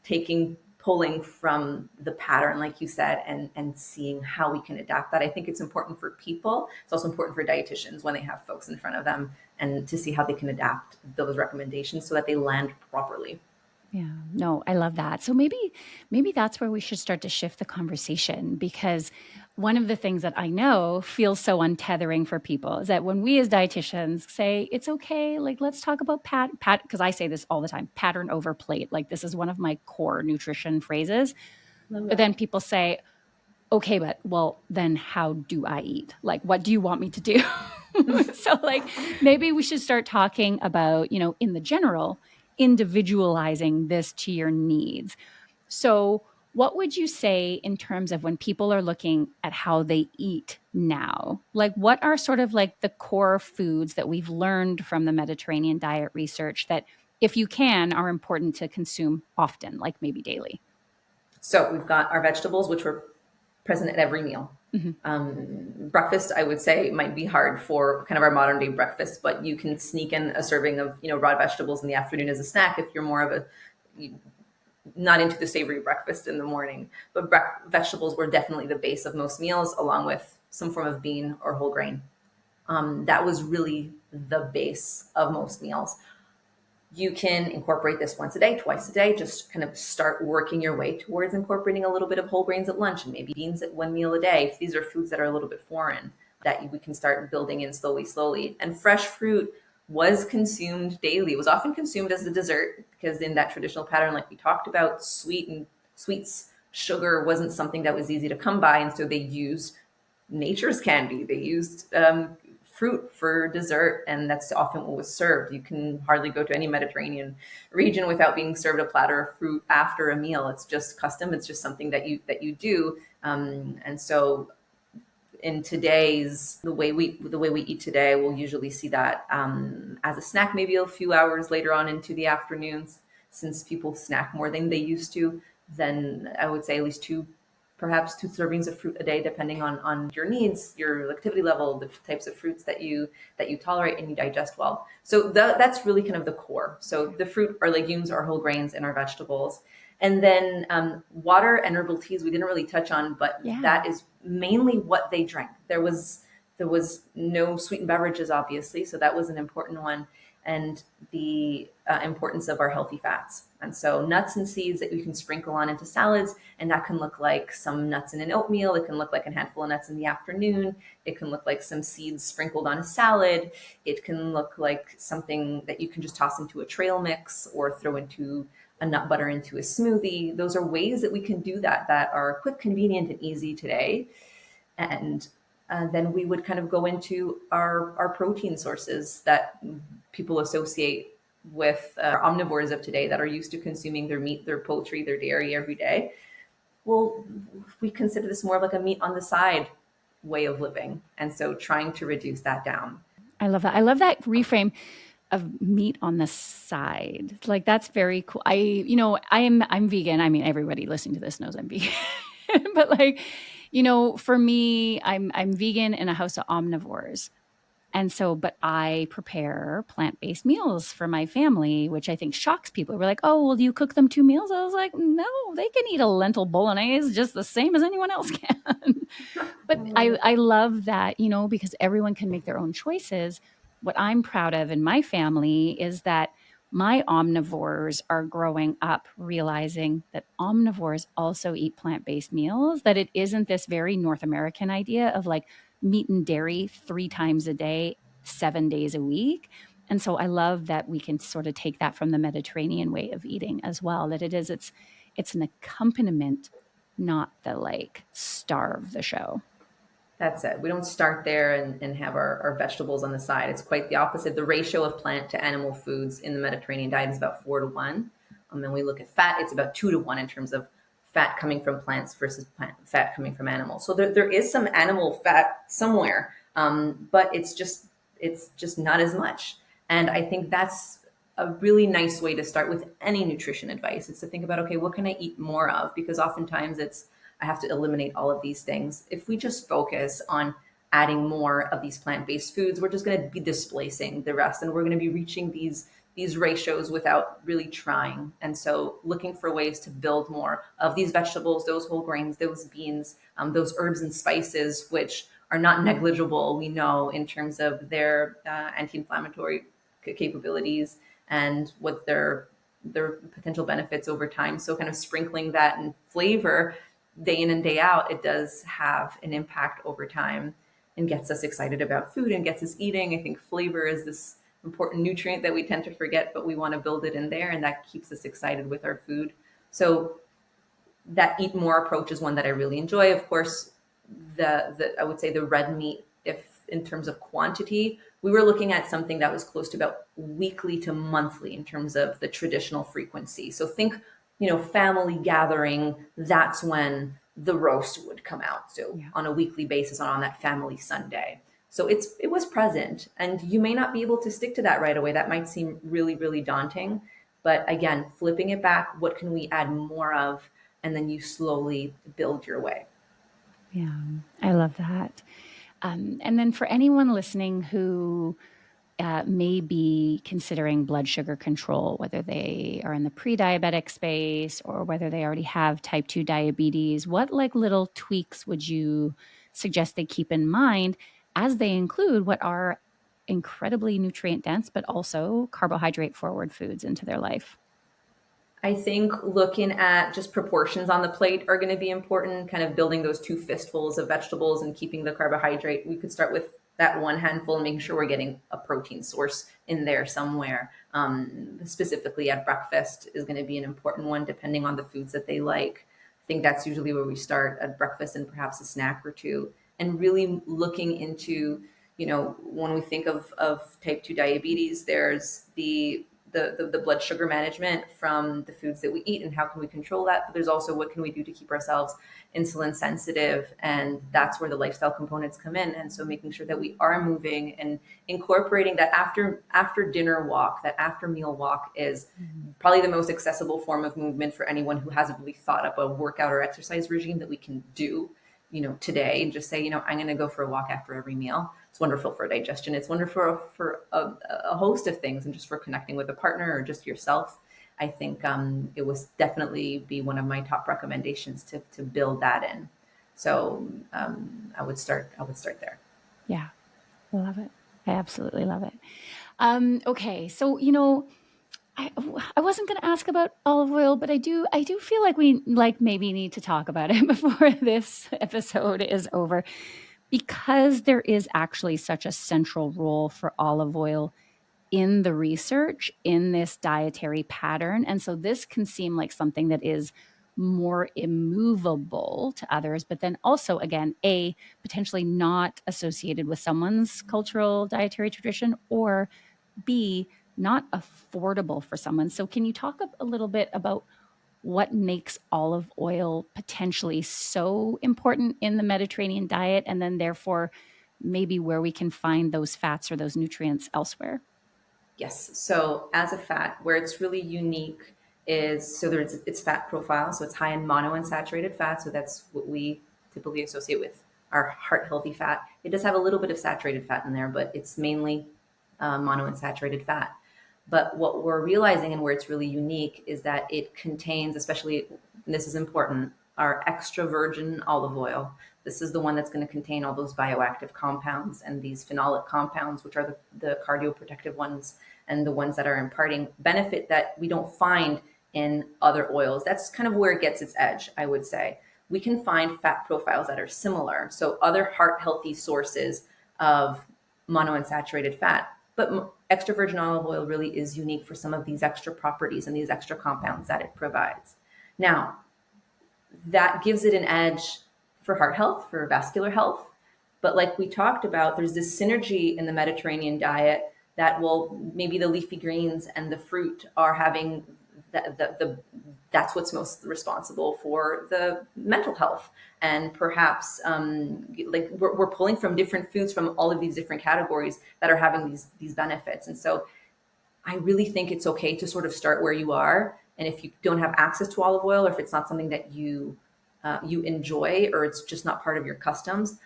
pulling from the pattern, like you said, and seeing how we can adapt that. I think it's important for people. It's also important for dietitians when they have folks in front of them, and to see how they can adapt those recommendations so that they land properly. Yeah, no, I love that. So maybe that's where we should start to shift the conversation, because one of the things that I know feels so untethering for people is that when we as dietitians say it's okay, like let's talk about because I say this all the time, pattern over plate. Like this is one of my core nutrition phrases. Love But that. then people say, okay, but well, then how do I eat? Like, what do you want me to do? So, like, maybe we should start talking about, in the general, individualizing this to your needs. So, what would you say in terms of when people are looking at how they eat now? Like, what are sort of like the core foods that we've learned from the Mediterranean diet research that, if you can, are important to consume often, like maybe daily? So we've got our vegetables, which were present at every meal. Mm-hmm. Breakfast, I would say, might be hard for kind of our modern day breakfast, but you can sneak in a serving of raw vegetables in the afternoon as a snack if you're more of not into the savory breakfast in the morning. But vegetables were definitely the base of most meals, along with some form of bean or whole grain. That was really the base of most meals. You can incorporate this once a day, twice a day, just kind of start working your way towards incorporating a little bit of whole grains at lunch and maybe beans at one meal a day. If these are foods that are a little bit foreign, that we can start building in slowly. And fresh fruit was consumed daily. It was often consumed as the dessert, because in that traditional pattern, like we talked about, sweets, sugar wasn't something that was easy to come by. And so they used nature's candy. They used fruit for dessert, and that's often what was served. You can hardly go to any Mediterranean region without being served a platter of fruit after a meal. It's just custom. It's just something that you do. And so in today's the way we eat today, we'll usually see that as a snack, maybe a few hours later on into the afternoons. Since people snack more than they used to, then I would say at least perhaps two servings of fruit a day, depending on your needs, your activity level, the types of fruits that you tolerate and you digest well. So that's really kind of the core. So the fruit, our legumes, our whole grains, and our vegetables. And then water and herbal teas we didn't really touch on, but that is mainly what they drank. There was no sweetened beverages, obviously, so that was an important one. And the importance of our healthy fats. And so nuts and seeds that you can sprinkle on into salads, and that can look like some nuts in an oatmeal. It can look like a handful of nuts in the afternoon. It can look like some seeds sprinkled on a salad. It can look like something that you can just toss into a trail mix or throw into a nut butter into a smoothie. Those are ways that we can do that are quick, convenient, and easy today. And then we would kind of go into our protein sources that people associate with our omnivores of today that are used to consuming their meat, their poultry, their dairy every day. Well, we consider this more of like a meat on the side way of living. And so trying to reduce that down. I love that. I love that reframe of meat on the side. Like that's very cool. I'm vegan. I mean, everybody listening to this knows I'm vegan. But like, for me, I'm vegan in a house of omnivores. And so, but I prepare plant-based meals for my family, which I think shocks people. We're like, oh, well, do you cook them 2 meals? I was like, no, they can eat a lentil bolognese just the same as anyone else can. But I love that, because everyone can make their own choices. What I'm proud of in my family is that my omnivores are growing up realizing that omnivores also eat plant-based meals, that it isn't this very North American idea of like meat and dairy 3 times a day, 7 days a week. And so I love that we can sort of take that from the Mediterranean way of eating as well, that it's an accompaniment, not the like starve the show. That's it. We don't start there and have our vegetables on the side. It's quite the opposite. The ratio of plant to animal foods in the Mediterranean diet is about 4-1. And we look at fat, it's about 2-1 in terms of fat coming from plants versus fat coming from animals. So there is some animal fat somewhere, but it's just not as much. And I think that's a really nice way to start with any nutrition advice. It's to think about, okay, what can I eat more of? Because oftentimes I have to eliminate all of these things. If we just focus on adding more of these plant-based foods, we're just going to be displacing the rest, and we're going to be reaching these these ratios without really trying. And so looking for ways to build more of these vegetables, those whole grains, those beans, those herbs and spices, which are not negligible, we know, in terms of their anti-inflammatory capabilities and what their potential benefits over time. So kind of sprinkling that in flavor day in and day out, it does have an impact over time and gets us excited about food and gets us eating. I think flavor is this important nutrient that we tend to forget, but we want to build it in there, and that keeps us excited with our food. So that eat more approach is one that I really enjoy. Of course, the I would say the red meat, if in terms of quantity, we were looking at something that was close to about weekly to monthly in terms of the traditional frequency. So think, family gathering, that's when the roast would come out. So on a weekly basis on that family Sunday. So it was present, and you may not be able to stick to that right away. That might seem really, really daunting. But again, flipping it back, what can we add more of? And then you slowly build your way. Yeah, I love that. And then for anyone listening who may be considering blood sugar control, whether they are in the pre-diabetic space or whether they already have type 2 diabetes, what little tweaks would you suggest they keep in mind as they include what are incredibly nutrient dense, but also carbohydrate forward foods into their life? I think looking at just proportions on the plate are going to be important, kind of building those two fistfuls of vegetables and keeping the carbohydrate. We could start with that one handful and making sure we're getting a protein source in there somewhere. Specifically at breakfast is going to be an important one, depending on the foods that they like. I think that's usually where we start, at breakfast and perhaps a snack or two, and really looking into, when we think of type 2 diabetes, there's the blood sugar management from the foods that we eat and how can we control that. But there's also what can we do to keep ourselves insulin sensitive, and that's where the lifestyle components come in. And so making sure that we are moving and incorporating that after dinner walk, that after meal walk is probably the most accessible form of movement for anyone who hasn't really thought up a workout or exercise regime that we can do today, and just say, I'm going to go for a walk after every meal. It's wonderful for digestion. It's wonderful for a host of things, and just for connecting with a partner or just yourself. I think it was definitely be one of my top recommendations to build that in. So I would start there. Yeah, I love it. I absolutely love it. Okay, so I wasn't going to ask about olive oil, but I do feel like we maybe need to talk about it before this episode is over, because there is actually such a central role for olive oil in the research in this dietary pattern. And so this can seem like something that is more immovable to others, but then also, again, potentially not associated with someone's cultural dietary tradition, or B, not affordable for someone. So can you talk a little bit about what makes olive oil potentially so important in the Mediterranean diet, and then therefore maybe where we can find those fats or those nutrients elsewhere? Yes. So as a fat, where it's really unique is, so there's its fat profile. So it's high in monounsaturated fat. So that's what we typically associate with our heart healthy fat. It does have a little bit of saturated fat in there, but it's mainly monounsaturated fat. But what we're realizing, and where it's really unique, is that it contains, especially, and this is important, our extra virgin olive oil. This is the one that's going to contain all those bioactive compounds and these phenolic compounds, which are the cardioprotective ones and the ones that are imparting benefit that we don't find in other oils. That's kind of where it gets its edge, I would say. We can find fat profiles that are similar. So other heart healthy sources of monounsaturated fat, but extra virgin olive oil really is unique for some of these extra properties and these extra compounds that it provides. Now, that gives it an edge for heart health, for vascular health. But like we talked about, there's this synergy in the Mediterranean diet that maybe the leafy greens and the fruit are having that's what's most responsible for the mental health. And perhaps we're pulling from different foods from all of these different categories that are having these benefits. And so I really think it's okay to sort of start where you are. And if you don't have access to olive oil, or if it's not something that you enjoy, or it's just not part of your customs,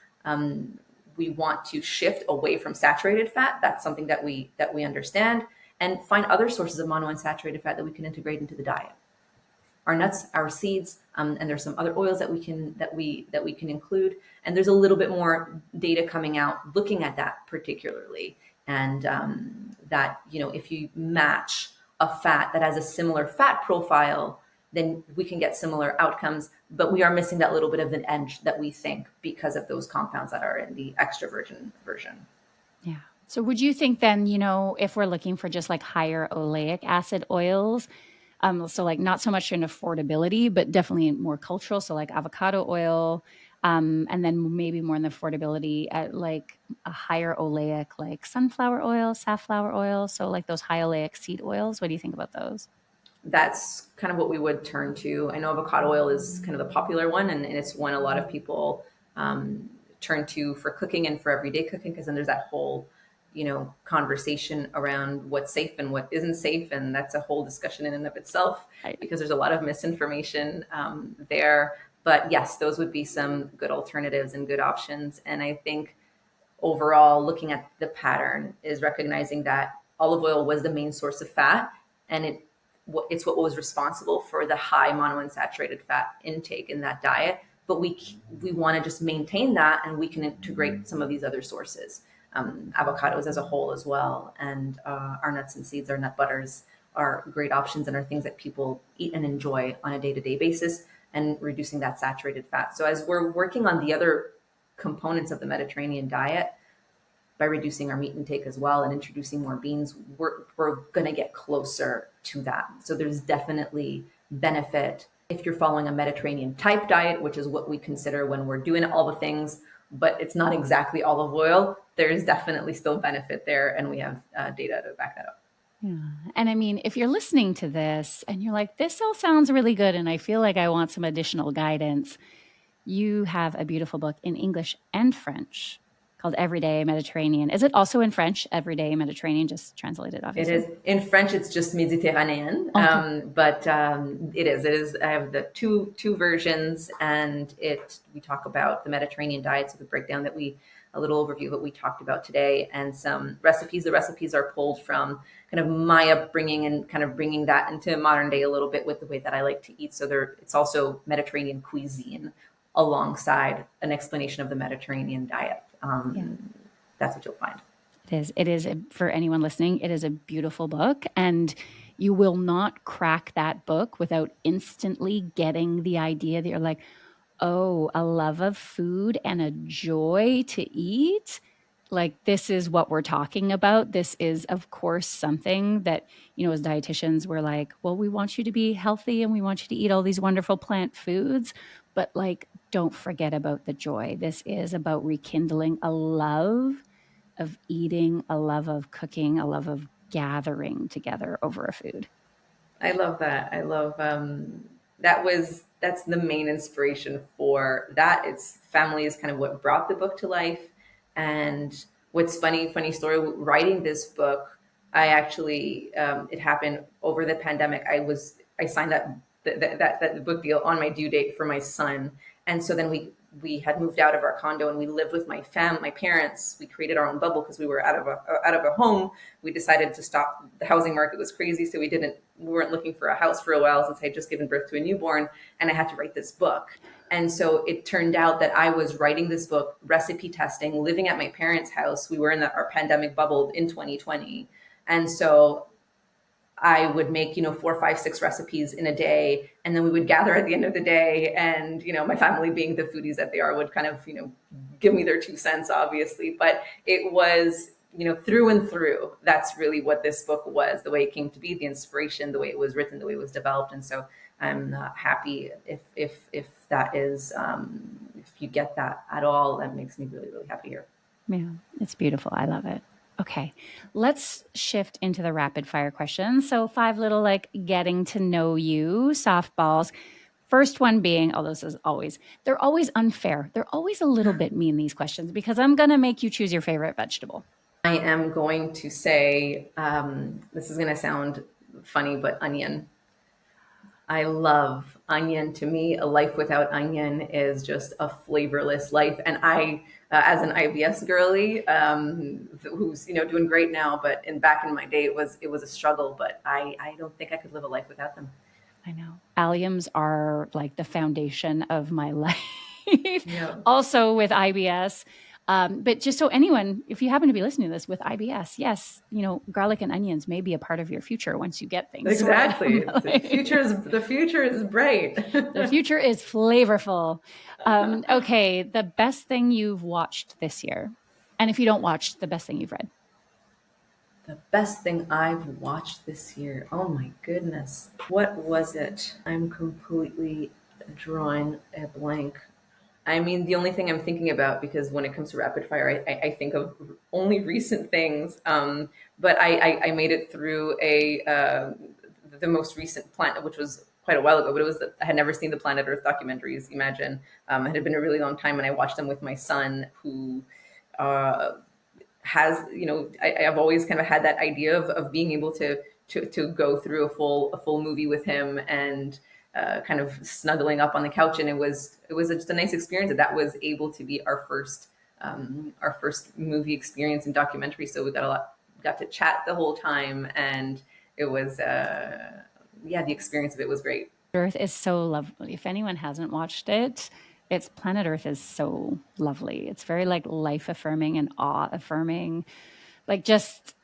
we want to shift away from saturated fat. That's something that we understand. and find other sources of monounsaturated fat that we can integrate into the diet. Our nuts, our seeds, and there's some other oils that we can include. And there's a little bit more data coming out looking at that particularly, and that if you match a fat that has a similar fat profile, then we can get similar outcomes. But we are missing that little bit of an edge that we think because of those compounds that are in the extra virgin version. Yeah. So would you think then, if we're looking for just like higher oleic acid oils, so like not so much in affordability, but definitely more cultural. So like avocado oil, and then maybe more in the affordability at like a higher oleic, like sunflower oil, safflower oil. So like those high oleic seed oils. What do you think about those? That's kind of what we would turn to. I know avocado oil is kind of the popular one, and it's one a lot of people turn to for cooking and for everyday cooking, because then there's that whole conversation around what's safe and what isn't safe, and that's a whole discussion in and of itself, because there's a lot of misinformation there. But yes, those would be some good alternatives and good options. And I think overall, looking at the pattern is recognizing that olive oil was the main source of fat, and it's what was responsible for the high monounsaturated fat intake in that diet. But we want to just maintain that, and we can integrate some of these other sources, avocados as a whole as well, and our nuts and seeds, our nut butters are great options and are things that people eat and enjoy on a day-to-day basis, and reducing that saturated fat. So as we're working on the other components of the Mediterranean diet, by reducing our meat intake as well and introducing more beans, we're going to get closer to that. So there's definitely benefit if you're following a Mediterranean type diet, which is what we consider when we're doing all the things, but it's not exactly olive oil. There's definitely still benefit there, and we have data to back that up. Yeah. And I mean, if you're listening to this and you're like, this all sounds really good, and I feel like I want some additional guidance, you have a beautiful book in English and French called Everyday Mediterranean. Is it also in French, Everyday Mediterranean, just translated, obviously? It is. In French, it's just Méditerranéen, Okay. but it is. I have the two versions, and we talk about the Mediterranean diet, so the breakdown a little overview of what we talked about today, and some recipes. The recipes are pulled from kind of my upbringing and kind of bringing that into modern day a little bit with the way that I like to eat. So it's also Mediterranean cuisine alongside an explanation of the Mediterranean diet. That's what you'll find. It is for anyone listening, it is a beautiful book, and you will not crack that book without instantly getting the idea that you're like, oh, a love of food and a joy to eat. Like, this is what we're talking about. This is, of course, something that, as dietitians, we're like, well, we want you to be healthy and we want you to eat all these wonderful plant foods, but like, don't forget about the joy. This is about rekindling a love of eating, a love of cooking, a love of gathering together over a food. I love that. I love that's the main inspiration for that. It's family is kind of what brought the book to life. And what's funny story, writing this book, I actually it happened over the pandemic. I signed that book deal on my due date for my son. And so then we had moved out of our condo and we lived with my parents. We created our own bubble because we were out of a home. We decided to stop. The housing market was crazy, so we weren't looking for a house for a while, since I had just given birth to a newborn, and I had to write this book. And so it turned out that I was writing this book, recipe testing, living at my parents' house. We were in our pandemic bubble in 2020. And so I would make, 4, 5, 6 recipes in a day. And then we would gather at the end of the day. And, my family, being the foodies that they are, would kind of, give me their 2 cents, obviously. But it was, through and through, that's really what this book was, the way it came to be, the inspiration, the way it was written, the way it was developed. And so I'm happy if that is, if you get that at all, that makes me really, really happy here. Yeah, it's beautiful. I love it. Okay, let's shift into the rapid fire questions. So 5 little getting to know you softballs. First one being, they're always unfair. They're always a little bit mean, these questions, because I'm going to make you choose your favorite vegetable. I am going to say, this is going to sound funny, but onion. I love onion. To me, a life without onion is just a flavorless life. And I, as an IBS girly, who's doing great now, but back in my day, it was a struggle. But I don't think I could live a life without them. I know. Alliums are like the foundation of my life. Yeah, Also with IBS. But just so anyone, if you happen to be listening to this with IBS, yes, garlic and onions may be a part of your future once you get things sorted. exactly. The future is bright. The future is flavorful. Okay, the best thing you've watched this year. And if you don't watch, the best thing you've read. The best thing I've watched this year. Oh my goodness. What was it? I'm completely drawing a blank. I mean, the only thing I'm thinking about, because when it comes to rapid fire, I think of only recent things. But I made it through the most recent Planet, which was quite a while ago. But I had never seen the Planet Earth documentaries. Imagine, it had been a really long time, and I watched them with my son, who uh, has I've always kind of had that idea of being able to go through a full movie with him, and kind of snuggling up on the couch, and it was just a nice experience that was able to be our first movie experience in documentary. So we got to chat the whole time, and it was the experience of it was great. Earth is so lovely. If anyone hasn't watched it, it's Planet Earth is so lovely. It's very like life affirming and awe affirming. Like just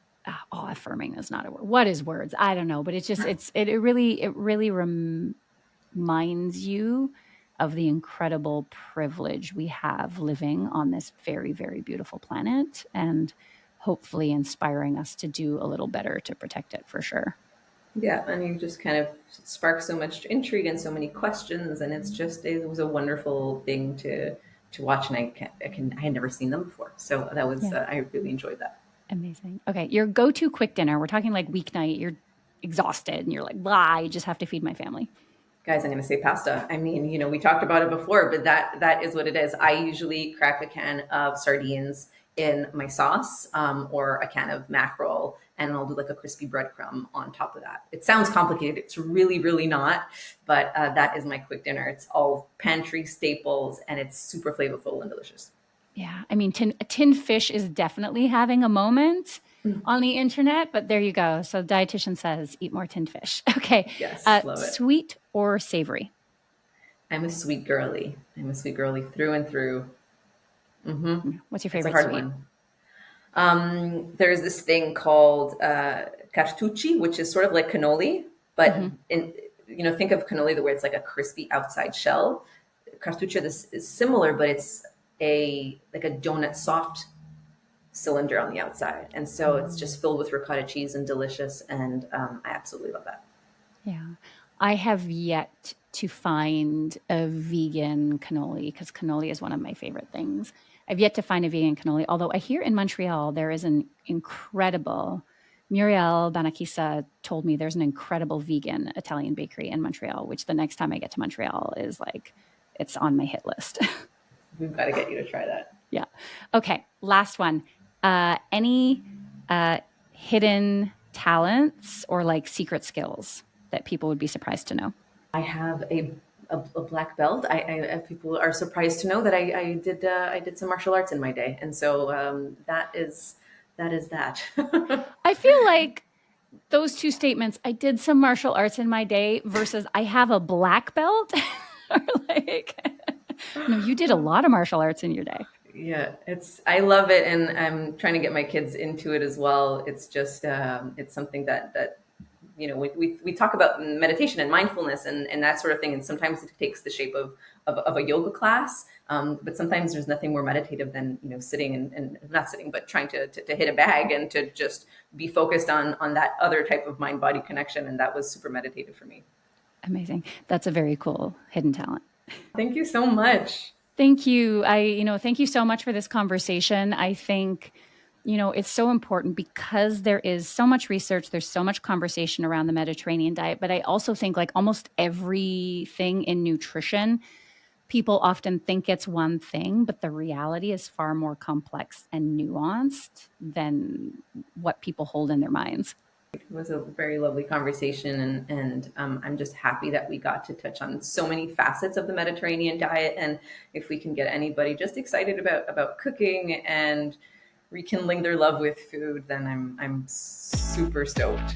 awe affirming is not a word. What is words? I don't know, but it's just it really reminds you of the incredible privilege we have living on this very, very beautiful planet, and hopefully inspiring us to do a little better to protect it for sure. Yeah, and you just kind of spark so much intrigue and so many questions, and it was a wonderful thing to watch, and I had never seen them before, so that was Yeah. I really enjoyed that. Amazing. Okay, your go-to quick dinner. We're talking like weeknight. You're exhausted and you're like, blah, I just have to feed my family. Guys, I'm going to say pasta. I mean, we talked about it before, but that is what it is. I usually crack a can of sardines in my sauce, or a can of mackerel, and I'll do like a crispy breadcrumb on top of that. It sounds complicated. It's really, really not. But that is my quick dinner. It's all pantry staples, and it's super flavorful and delicious. Yeah, I mean, tin fish is definitely having a moment on the internet, but there you go. So dietitian says eat more tinned fish. Okay, Yes, love it. sweet or savory? I'm a sweet girly. I'm a sweet girly through and through. What's your It's a favorite hard sweet? one. There's this thing called cartucci, which is sort of like cannoli, but think of cannoli the way it's like a crispy outside shell. Cartuccia this is similar, but it's like a donut soft cylinder on the outside, and so it's just filled with ricotta cheese and delicious, and I absolutely love that. Yeah. I have yet to find a vegan cannoli because cannoli is one of my favorite things. I've yet to find a vegan cannoli, although I hear in Montreal there is an incredible, Muriel Banakisa told me there's an incredible vegan Italian bakery in Montreal, which the next time I get to Montreal is like, it's on my hit list. We've got to get you to try that. Yeah. Okay. Last one. Any hidden talents or like secret skills that people would be surprised to know? I have a black belt. People are surprised to know that I did some martial arts in my day, and so that is that. I feel like those two statements, I did some martial arts in my day versus I have a black belt, are like, no, you did a lot of martial arts in your day. Yeah, I love it, and I'm trying to get my kids into it as well. It's just it's something that we talk about meditation and mindfulness and that sort of thing, and sometimes it takes the shape of a yoga class, but sometimes there's nothing more meditative than sitting and not sitting, but trying to hit a bag and to just be focused on that other type of mind body connection, and that was super meditative for me. Amazing. That's a very cool hidden talent. Thank you so much. Thank you. Thank you so much for this conversation. I think, it's so important because there is so much research, there's so much conversation around the Mediterranean diet, but I also think like almost everything in nutrition, people often think it's one thing, but the reality is far more complex and nuanced than what people hold in their minds. It was a very lovely conversation, and I'm just happy that we got to touch on so many facets of the Mediterranean diet. And if we can get anybody just excited about cooking and rekindling their love with food, then I'm super stoked.